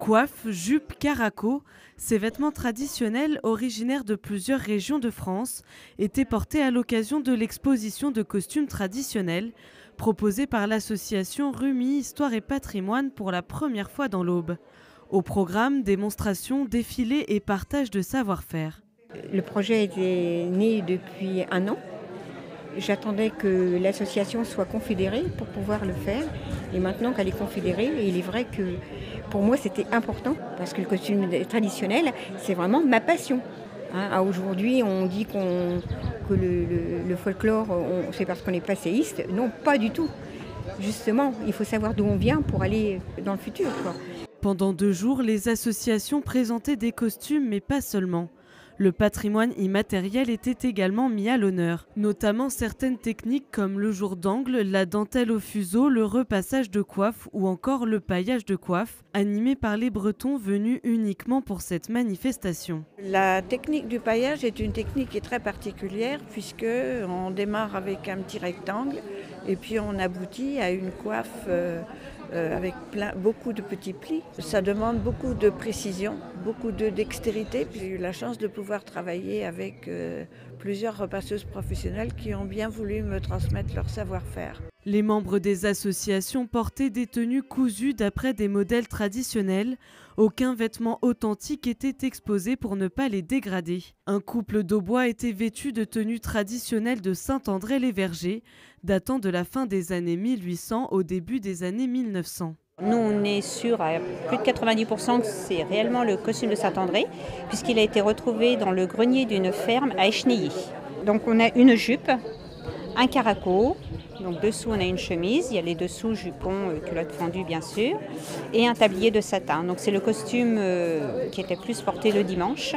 Coiffe, jupe, caraco, ces vêtements traditionnels originaires de plusieurs régions de France étaient portés à l'occasion de l'exposition de costumes traditionnels proposée par l'association Rumi Histoire et Patrimoine pour la première fois dans l'Aube. Au programme, démonstrations, défilés et partage de savoir-faire. Le projet était né depuis 1 an. J'attendais que l'association soit confédérée pour pouvoir le faire. Et maintenant qu'elle est confédérée, il est vrai que pour moi c'était important parce que le costume traditionnel, c'est vraiment ma passion. Aujourd'hui, on dit que le folklore, c'est parce qu'on est passéiste. Non, pas du tout. Justement, il faut savoir d'où on vient pour aller dans le futur, quoi. Pendant 2 jours, les associations présentaient des costumes, mais pas seulement. Le patrimoine immatériel était également mis à l'honneur, notamment certaines techniques comme le jour d'angle, la dentelle au fuseau, le repassage de coiffe ou encore le paillage de coiffe, animé par les Bretons venus uniquement pour cette manifestation. La technique du paillage est une technique qui est très particulière puisque on démarre avec un petit rectangle et puis on aboutit à une coiffe avec beaucoup de petits plis. Ça demande beaucoup de précision, beaucoup de dextérité. J'ai eu la chance de pouvoir travailler avec plusieurs repasseuses professionnelles qui ont bien voulu me transmettre leur savoir-faire. Les membres des associations portaient des tenues cousues d'après des modèles traditionnels. Aucun vêtement authentique était exposé pour ne pas les dégrader. Un couple d'Aubois était vêtu de tenues traditionnelles de Saint-André-les-Vergers, datant de la fin des années 1800 au début des années 1900. Nous, on est sûr à plus de 90% que c'est réellement le costume de Saint-André, puisqu'il a été retrouvé dans le grenier d'une ferme à Échenilly. Donc on a une jupe, un caraco, donc dessous on a une chemise, il y a les dessous jupons, culottes fendues bien sûr, et un tablier de satin. Donc c'est le costume qui était plus porté le dimanche,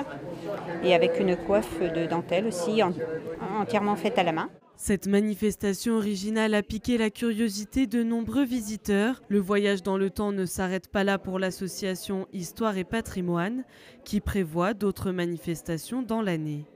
et avec une coiffe de dentelle aussi, entièrement faite à la main. Cette manifestation originale a piqué la curiosité de nombreux visiteurs. Le voyage dans le temps ne s'arrête pas là pour l'association Histoire et Patrimoine, qui prévoit d'autres manifestations dans l'année.